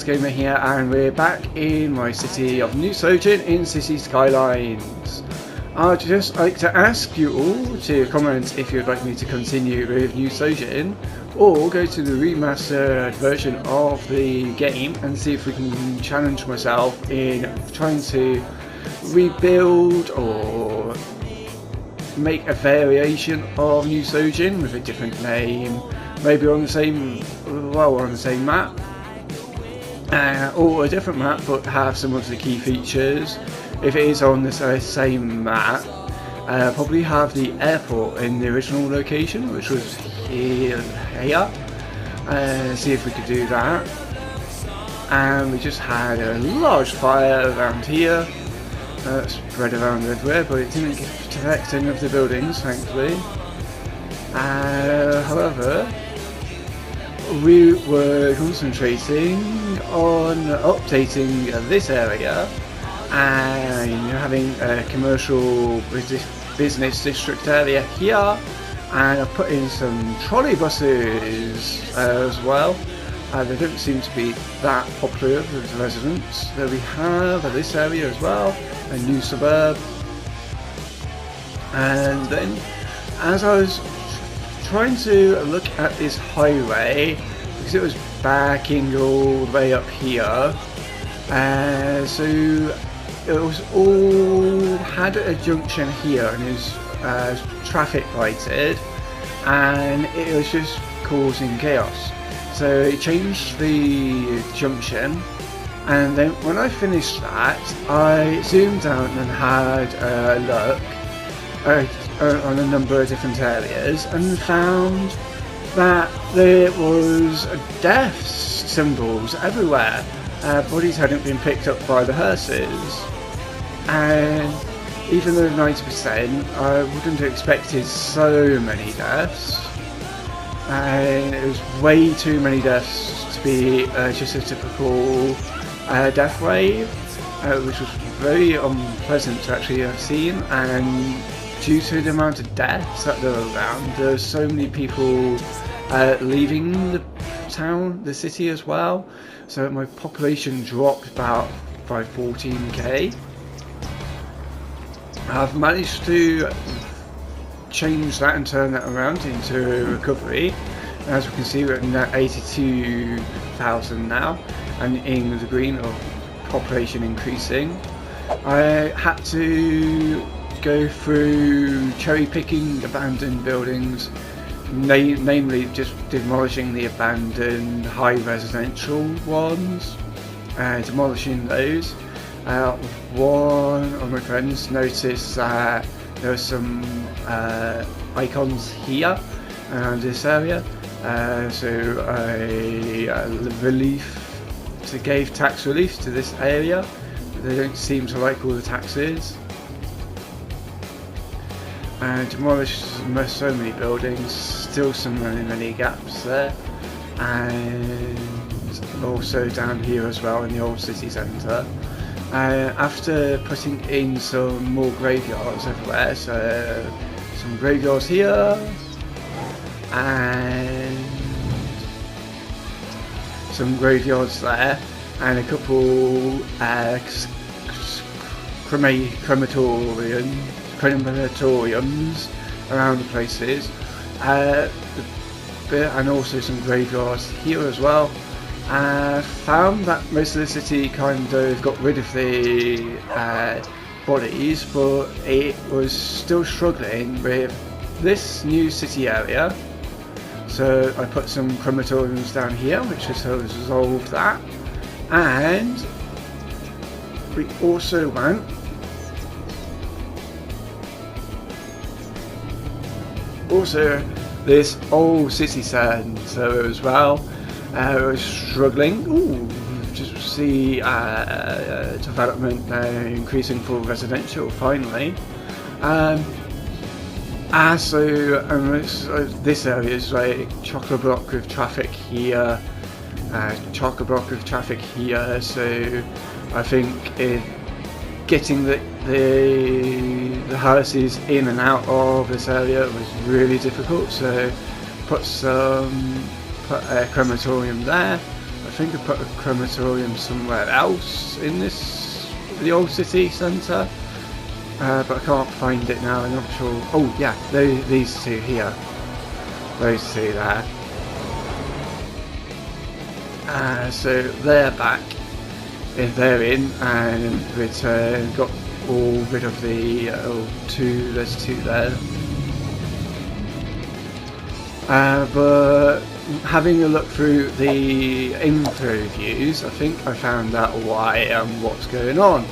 Rosasgamer here, and we're back in my city of New Sojin in City Skylines. I'd just like to ask you all to comment if you'd like me to continue with New Sojin, or go to the remastered version of the game and see if we can challenge myself in trying to rebuild or make a variation of New Sojin with a different name, maybe on the same map. Or a different map but have some of the key features. If it is on the same map, probably have the airport in the original location, which was here. See if we could do that. And we just had a large fire around here, spread around everywhere, but it didn't affect any of the buildings, thankfully. However, we were concentrating on updating this area and having a commercial business district area here, and I put in some trolley buses as well. They don't seem to be that popular with the residents. So we have this area as well, a new suburb. And then as I was trying to look at this highway, because it was backing all the way up here, so it was all had a junction here and it was traffic lighted, and it was just causing chaos. So it changed the junction, and then when I finished that, I zoomed out and had a look on a number of different areas and found that there was death symbols everywhere. Bodies hadn't been picked up by the hearses, and even though 90%, I wouldn't have expected so many deaths, and it was way too many deaths to be just a typical death wave, which was very unpleasant to actually have seen. And due to the amount of deaths that there were around, there's so many people leaving the city as well. So my population dropped about by 14k. I've managed to change that and turn that around into a recovery. As we can see, we're at 82,000 now, and in the green of population increasing. I had to go through cherry picking abandoned buildings, namely just demolishing the abandoned high residential ones, demolishing those. One of my friends noticed that there were some icons here around this area, so I gave tax relief to this area. They don't seem to like all the taxes. Demolished so many buildings, still some many gaps there, and also down here as well in the old city centre. After putting in some more graveyards everywhere, so some graveyards here, and some graveyards there, and a couple crematoriums around the places, and also some graveyards here as well. Found that most of the city kind of got rid of the bodies, but it was still struggling with this new city area. So I put some crematoriums down here, which has resolved that. And we also went this old city centre as well. I was struggling. Just see development increasing for residential finally. This area is like chock-a-block with traffic here, so I think getting the houses in and out of this area was really difficult, so put a crematorium there, I think I put a crematorium somewhere else in the old city centre, but I can't find it now. I'm not sure. Oh yeah, these two here, those two there. So they're back. If they're in and return, got all rid of the there's two there. But having a look through the info reviews, I think I found out why and what's going on.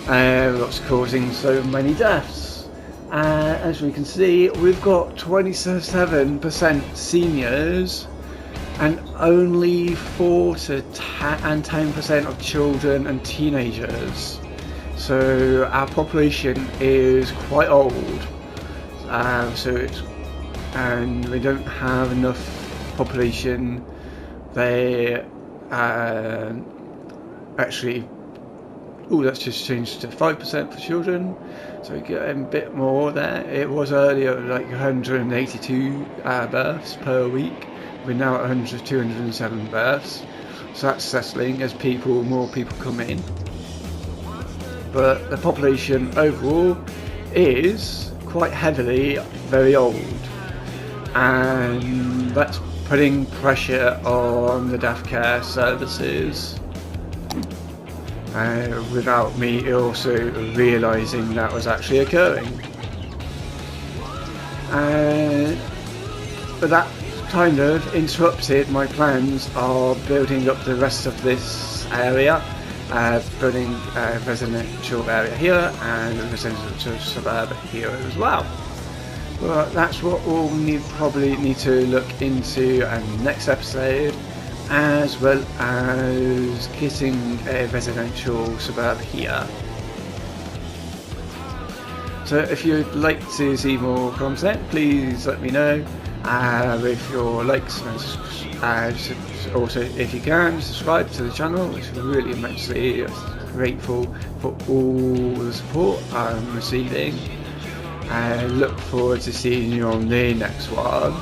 What's causing so many deaths. As we can see, we've got 27% seniors and only 4 to 10% of children and teenagers. So our population is quite old. And we don't have enough population. They actually. Oh, that's just changed to 5% for children, so we get a bit more there. It was earlier like 182 births per week. We're now at 207 births, so that's settling as more people come in. But the population overall is quite heavily very old, and that's putting pressure on the death care services. Without me also realising that was actually occurring. But that kind of interrupted my plans of building up the rest of this area, building a residential area here and a residential suburb here as well. Well, that's what we'll probably need to look into in the next episode, as well as getting a residential suburb here. So if you'd like to see more content, please let me know with your likes, and also if you can subscribe to the channel, which is really immensely grateful for all the support I'm receiving. I look forward to seeing you on the next one.